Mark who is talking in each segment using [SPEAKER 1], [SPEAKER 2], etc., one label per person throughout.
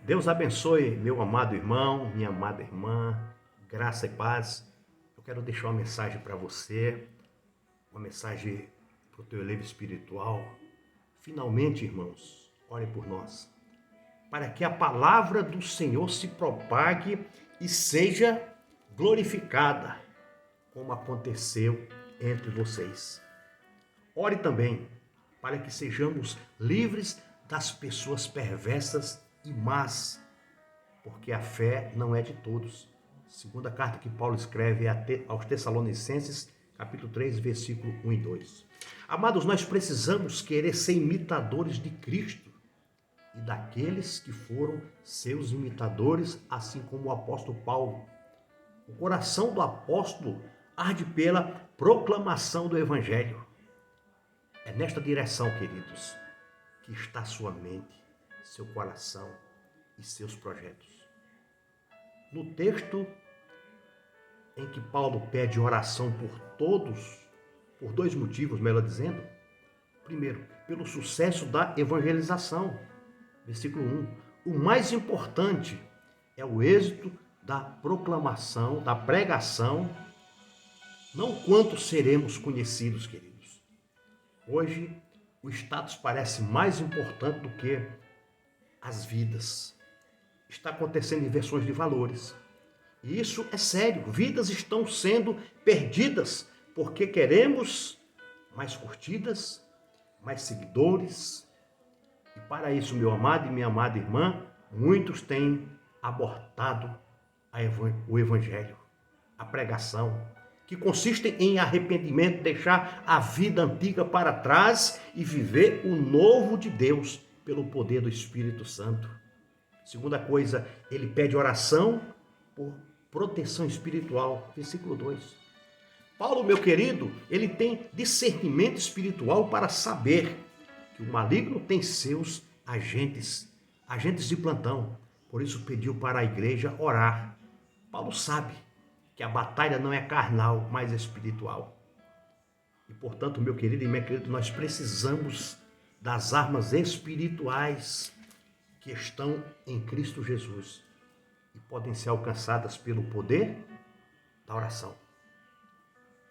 [SPEAKER 1] Deus abençoe meu amado irmão, minha amada irmã, graça e paz. Eu quero deixar uma mensagem para você, uma mensagem para o teu elevo espiritual. Finalmente, irmãos, ore por nós, para que a palavra do Senhor se propague e seja glorificada, como aconteceu entre vocês. Ore também para que sejamos livres das pessoas perversas e más, porque a fé não é de todos. Segunda carta que Paulo escreve aos Tessalonicenses, capítulo 3, versículo 1 e 2. Amados, nós precisamos querer ser imitadores de Cristo e daqueles que foram seus imitadores, assim como o apóstolo Paulo. O coração do apóstolo arde pela proclamação do Evangelho. É nesta direção, queridos, que está sua mente, seu coração e seus projetos. No texto em que Paulo pede oração por todos, por dois motivos, melhor dizendo. Primeiro, pelo sucesso da evangelização, versículo 1. O mais importante é o êxito da proclamação, da pregação, não quanto seremos conhecidos, queridos. Hoje, o status parece mais importante do que as vidas. Está acontecendo inversões de valores. E isso é sério. Vidas estão sendo perdidas porque queremos mais curtidas, mais seguidores. E para isso, meu amado e minha amada irmã, muitos têm abortado o Evangelho, a pregação, que consiste em arrependimento, deixar a vida antiga para trás e viver o novo de Deus pelo poder do Espírito Santo. Segunda coisa, ele pede oração por proteção espiritual, versículo 2. Paulo, meu querido, ele tem discernimento espiritual para saber que o maligno tem seus agentes de plantão. Por isso pediu para a igreja orar. Paulo sabe que a batalha não é carnal, mas espiritual. E, portanto, meu querido e minha querida, nós precisamos das armas espirituais que estão em Cristo Jesus e podem ser alcançadas pelo poder da oração.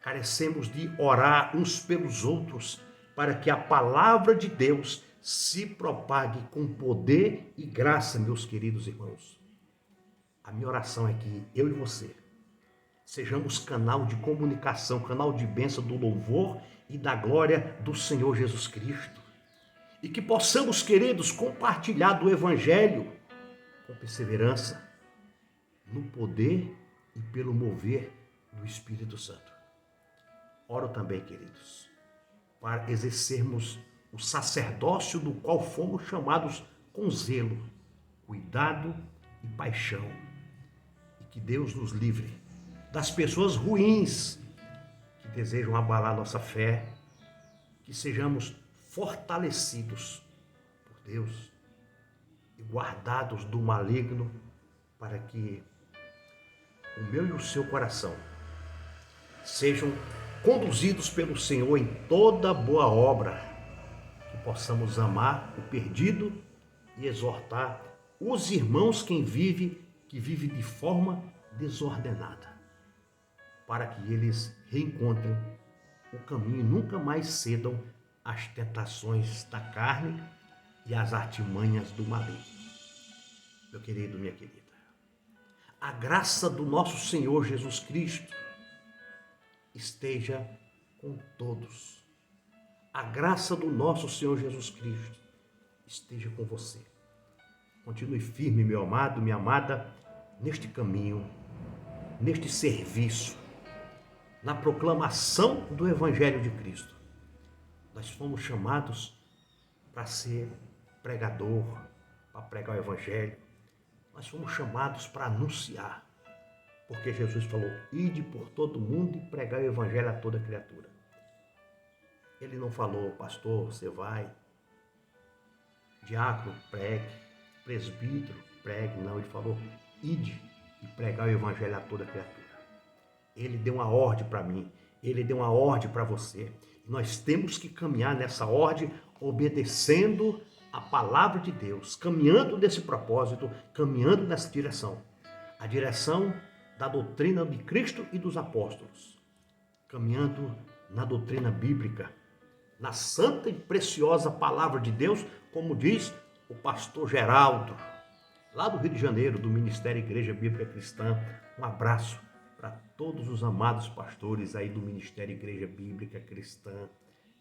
[SPEAKER 1] Carecemos de orar uns pelos outros para que a palavra de Deus se propague com poder e graça, meus queridos irmãos. A minha oração é que eu e você sejamos canal de comunicação, canal de bênção do louvor e da glória do Senhor Jesus Cristo. E que possamos, queridos, compartilhar do Evangelho com perseverança, no poder e pelo mover do Espírito Santo. Oro também, queridos, para exercermos o sacerdócio do qual fomos chamados com zelo, cuidado e paixão. E que Deus nos livre das pessoas ruins que desejam abalar nossa fé, que sejamos fortalecidos por Deus e guardados do maligno, para que o meu e o seu coração sejam conduzidos pelo Senhor em toda boa obra, que possamos amar o perdido e exortar os irmãos que vivem de forma desordenada, para que eles reencontrem o caminho e nunca mais cedam às tentações da carne e às artimanhas do maligno. Meu querido, minha querida, a graça do nosso Senhor Jesus Cristo esteja com todos. A graça do nosso Senhor Jesus Cristo esteja com você. Continue firme, meu amado, minha amada, neste caminho, neste serviço, na proclamação do Evangelho de Cristo. Nós fomos chamados para ser pregador, para pregar o Evangelho. Nós fomos chamados para anunciar, porque Jesus falou: ide por todo mundo e pregar o Evangelho a toda criatura. Ele não falou: pastor, você vai, diácono, pregue, presbítero, pregue. Não, ele falou: ide e pregar o Evangelho a toda criatura. Ele deu uma ordem para mim, ele deu uma ordem para você. Nós temos que caminhar nessa ordem, obedecendo a palavra de Deus, caminhando nesse propósito, caminhando nessa direção. A direção da doutrina de Cristo e dos apóstolos. Caminhando na doutrina bíblica, na santa e preciosa palavra de Deus, como diz o pastor Geraldo, lá do Rio de Janeiro, do Ministério Igreja Bíblica Cristã. Um abraço para todos os amados pastores aí do Ministério Igreja Bíblica Cristã.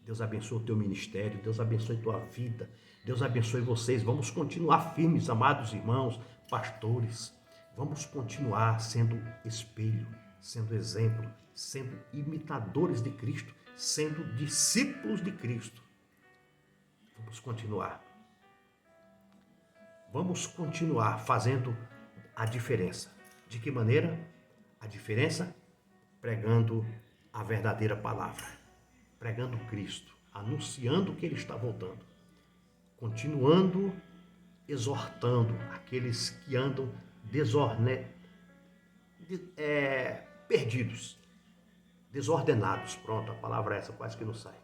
[SPEAKER 1] Deus abençoe o teu ministério, Deus abençoe a tua vida, Deus abençoe vocês. Vamos continuar firmes, amados irmãos, pastores. Vamos continuar sendo espelho, sendo exemplo, sendo imitadores de Cristo, sendo discípulos de Cristo. Vamos continuar. Vamos continuar fazendo a diferença. De que maneira? A diferença pregando a verdadeira palavra, pregando Cristo, anunciando que Ele está voltando, continuando exortando aqueles que andam perdidos, desordenados. Pronto, a palavra é essa, quase que não sai.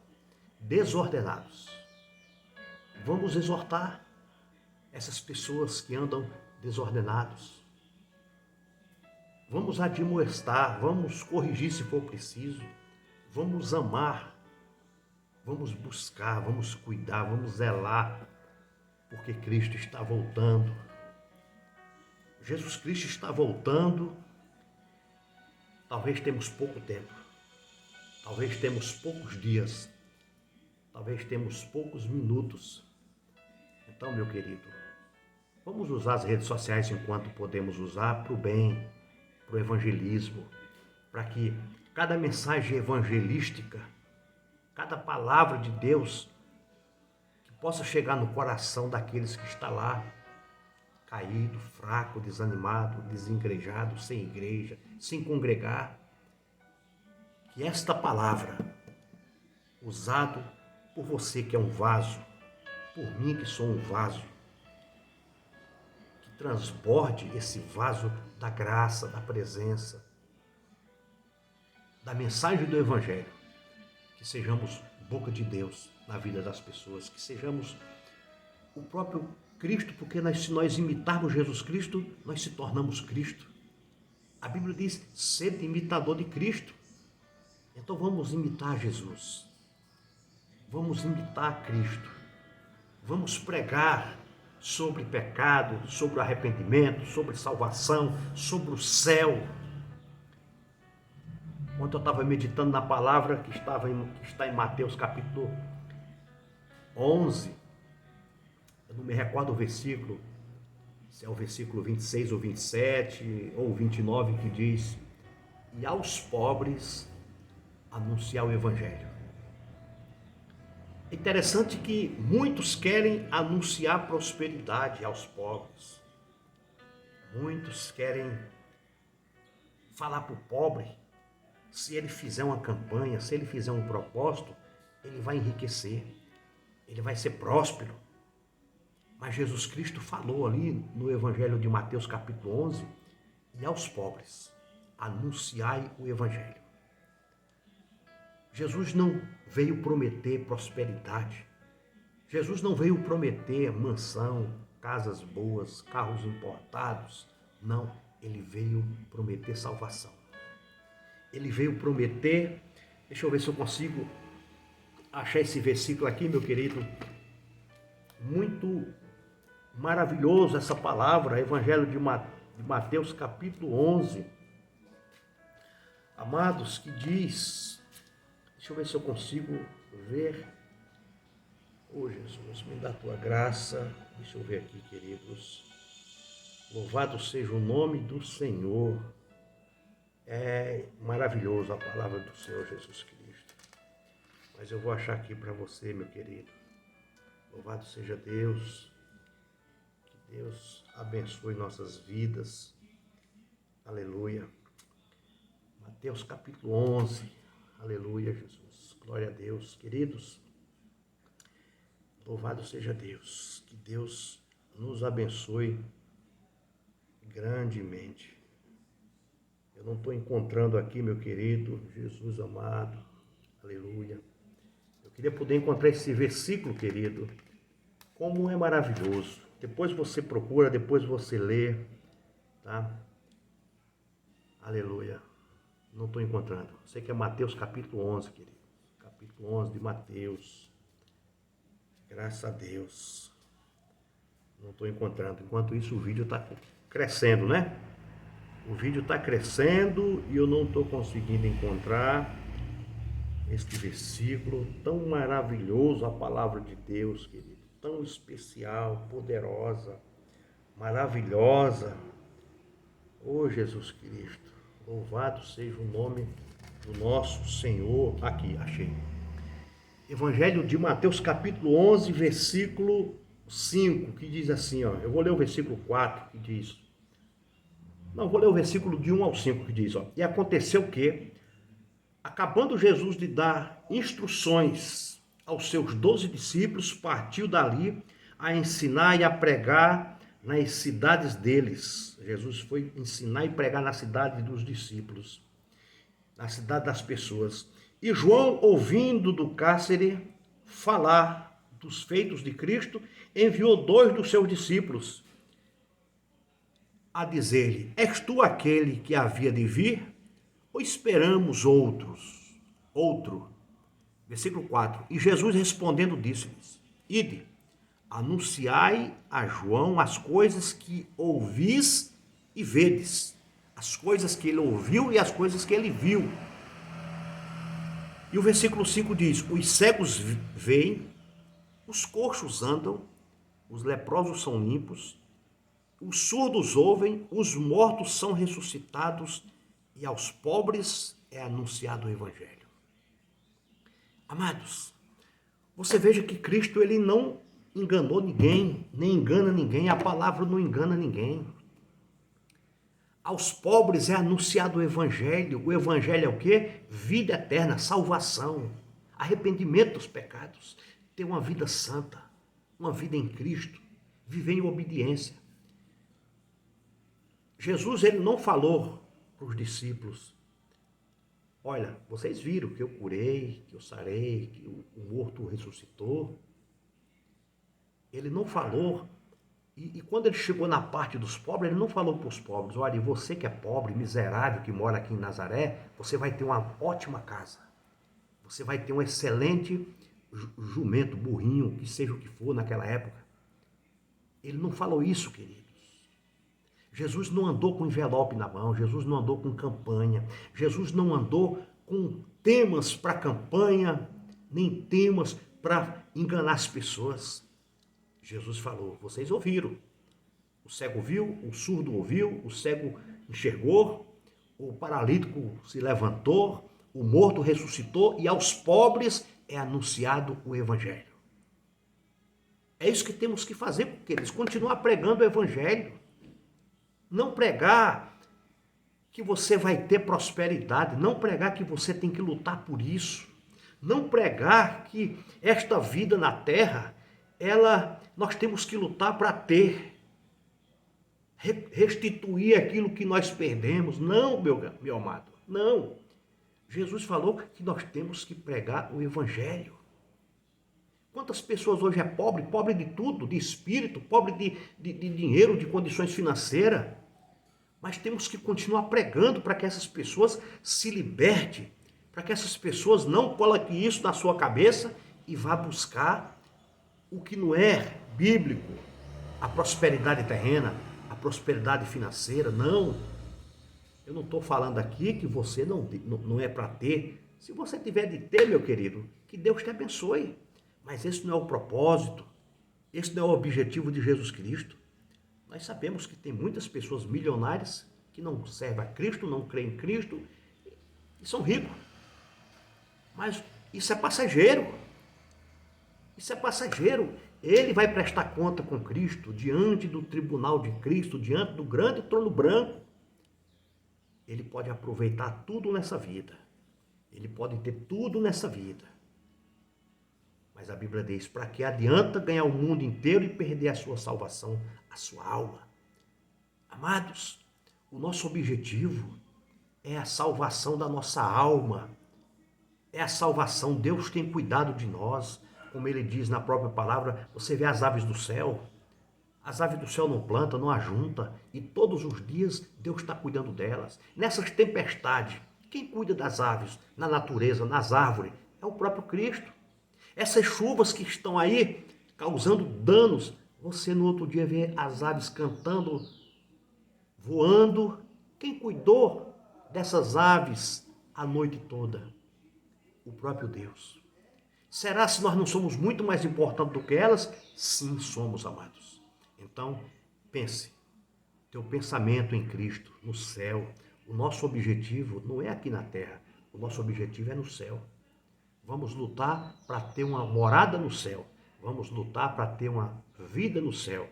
[SPEAKER 1] Desordenados. Vamos exortar essas pessoas que andam desordenados. Vamos admoestar, vamos corrigir se for preciso, vamos amar, vamos buscar, vamos cuidar, vamos zelar, porque Cristo está voltando. Jesus Cristo está voltando. Talvez temos pouco tempo, talvez temos poucos dias, talvez temos poucos minutos. Então, meu querido, vamos usar as redes sociais enquanto podemos usar para o bem, para o evangelismo, para que cada mensagem evangelística, cada palavra de Deus, que possa chegar no coração daqueles que estão lá, caído, fraco, desanimado, desengrejado, sem igreja, sem congregar. Que esta palavra, usado por você que é um vaso, por mim que sou um vaso, que transborde esse vaso da graça, da presença, da mensagem do Evangelho, que sejamos boca de Deus na vida das pessoas, que sejamos o próprio Cristo, porque se nós imitarmos Jesus Cristo, nós se tornamos Cristo. A Bíblia diz, ser imitador de Cristo. Então vamos imitar Jesus, vamos imitar Cristo, vamos pregar sobre pecado, sobre arrependimento, sobre salvação, sobre o céu. Ontem eu estava meditando na palavra que está em Mateus capítulo 11, eu não me recordo o versículo, se é o versículo 26 ou 27 ou 29, que diz, e aos pobres anunciar o Evangelho. É interessante que muitos querem anunciar prosperidade aos pobres. Muitos querem falar para o pobre, se ele fizer uma campanha, se ele fizer um propósito, ele vai enriquecer, ele vai ser próspero. Mas Jesus Cristo falou ali no Evangelho de Mateus capítulo 11, e aos pobres, anunciai o Evangelho. Jesus não veio prometer prosperidade. Jesus não veio prometer mansão, casas boas, carros importados. Não, ele veio prometer salvação. Ele veio prometer, deixa eu ver se eu consigo achar esse versículo aqui, meu querido. Muito maravilhoso essa palavra, Evangelho de Mateus capítulo 11. Amados, que diz, deixa eu ver se eu consigo ver. Oh Jesus, me dá a tua graça. Deixa eu ver aqui, queridos. Louvado seja o nome do Senhor. É maravilhoso a palavra do Senhor Jesus Cristo. Mas eu vou achar aqui para você, meu querido. Louvado seja Deus. Que Deus abençoe nossas vidas. Aleluia. Mateus capítulo 11. Aleluia, Jesus. Glória a Deus. Queridos, louvado seja Deus. Que Deus nos abençoe grandemente. Eu não estou encontrando aqui, meu querido Jesus amado. Aleluia. Eu queria poder encontrar esse versículo, querido. Como é maravilhoso. Depois você procura, depois você lê, tá? Aleluia. Não estou encontrando. Sei que é Mateus capítulo 11, querido. Capítulo 11 de Mateus. Graças a Deus. Não estou encontrando. Enquanto isso, o vídeo está crescendo, né? O vídeo está crescendo e eu não estou conseguindo encontrar este versículo tão maravilhoso, a palavra de Deus, querido. Tão especial, poderosa, maravilhosa. Oh, Jesus Cristo, louvado seja o nome do nosso Senhor. Aqui, achei. Evangelho de Mateus, capítulo 11, versículo 5, que diz assim, ó. Eu vou ler o versículo 4, que diz... Não, vou ler o versículo de 1 ao 5, que diz, ó. E aconteceu que, acabando Jesus de dar instruções aos seus 12 discípulos, partiu dali a ensinar e a pregar nas cidades deles. Jesus foi ensinar e pregar na cidade dos discípulos, na cidade das pessoas. E João, ouvindo do cárcere falar dos feitos de Cristo, enviou 2 dos seus discípulos a dizer-lhe: És tu aquele que havia de vir? Ou esperamos outro? Versículo 4. E Jesus respondendo disse-lhes: Ide, anunciai a João as coisas que ouvis e vedes, as coisas que ele ouviu e as coisas que ele viu. E o versículo 5 diz: Os cegos veem, os coxos andam, os leprosos são limpos, os surdos ouvem, os mortos são ressuscitados e aos pobres é anunciado o Evangelho. Amados, você veja que Cristo ele não enganou ninguém, nem engana ninguém, a palavra não engana ninguém. Aos pobres é anunciado o Evangelho. O Evangelho é o quê? Vida eterna, salvação, arrependimento dos pecados, ter uma vida santa, uma vida em Cristo, viver em obediência. Jesus ele não falou para os discípulos: olha, vocês viram que eu curei, que eu sarei, que o morto ressuscitou. Ele não falou. E quando ele chegou na parte dos pobres, ele não falou para os pobres: olha, você que é pobre, miserável, que mora aqui em Nazaré, você vai ter uma ótima casa. Você vai ter um excelente jumento, burrinho, que seja o que for naquela época. Ele não falou isso, queridos. Jesus não andou com envelope na mão, Jesus não andou com campanha, Jesus não andou com temas para campanha, nem temas para enganar as pessoas. Jesus falou: vocês ouviram, o cego viu, o surdo ouviu, o cego enxergou, o paralítico se levantou, o morto ressuscitou e aos pobres é anunciado o Evangelho. É isso que temos que fazer, porque eles continuam pregando o Evangelho. Não pregar que você vai ter prosperidade, não pregar que você tem que lutar por isso, não pregar que esta vida na terra, nós temos que lutar para ter, restituir aquilo que nós perdemos. Não, meu amado, não. Jesus falou que nós temos que pregar o Evangelho. Quantas pessoas hoje é pobre de tudo, de espírito, pobre de dinheiro, de condições financeiras. Mas temos que continuar pregando para que essas pessoas se libertem, para que essas pessoas não coloquem isso na sua cabeça e vá buscar o que não é bíblico, a prosperidade terrena, a prosperidade financeira. Não, eu não estou falando aqui que você não é para ter. Se você tiver de ter, meu querido, que Deus te abençoe. Mas esse não é o propósito, esse não é o objetivo de Jesus Cristo. Nós sabemos que tem muitas pessoas milionárias que não servem a Cristo, não creem em Cristo e são ricos. Mas isso é passageiro. Isso é passageiro. Ele vai prestar conta com Cristo, diante do tribunal de Cristo, diante do grande trono branco. Ele pode aproveitar tudo nessa vida. Ele pode ter tudo nessa vida. Mas a Bíblia diz: para que adianta ganhar o mundo inteiro e perder a sua salvação, a sua alma? Amados, o nosso objetivo é a salvação da nossa alma. É a salvação. Deus tem cuidado de nós. como ele diz na própria palavra, você vê as aves do céu. As aves do céu não plantam, não ajuntam, e todos os dias Deus está cuidando delas. Nessas tempestades, quem cuida das aves, na natureza, nas árvores, é o próprio Cristo. Essas chuvas que estão aí causando danos, você no outro dia vê as aves cantando, voando. Quem cuidou dessas aves a noite toda? O próprio Deus. Será se nós não somos muito mais importantes do que elas? Sim, somos, amados. Então, pense, teu pensamento em Cristo, no céu. O nosso objetivo não é aqui na terra, o nosso objetivo é no céu. Vamos lutar para ter uma morada no céu. Vamos lutar para ter uma vida no céu.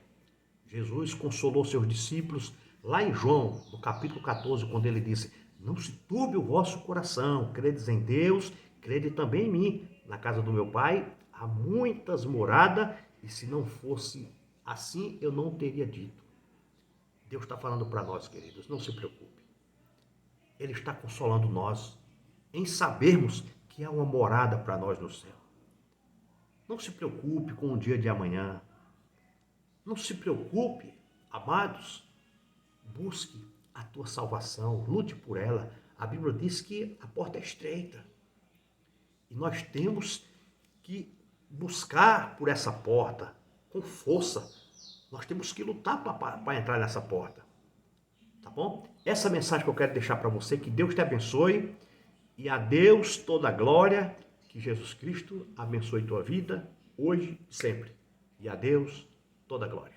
[SPEAKER 1] Jesus consolou seus discípulos lá em João, no capítulo 14, quando ele disse: não se turbe o vosso coração, credes em Deus, crede também em mim. Na casa do meu Pai há muitas moradas, e se não fosse assim, eu não teria dito. Deus está falando para nós, queridos, não se preocupe. Ele está consolando nós em sabermos que há uma morada para nós no céu. Não se preocupe com o dia de amanhã. Não se preocupe, amados. Busque a tua salvação, lute por ela. A Bíblia diz que a porta é estreita. E nós temos que buscar por essa porta com força. Nós temos que lutar para entrar nessa porta. Tá bom? Essa mensagem que eu quero deixar para você, que Deus te abençoe. E a Deus toda a glória, que Jesus Cristo abençoe tua vida, hoje e sempre. E a Deus toda a glória.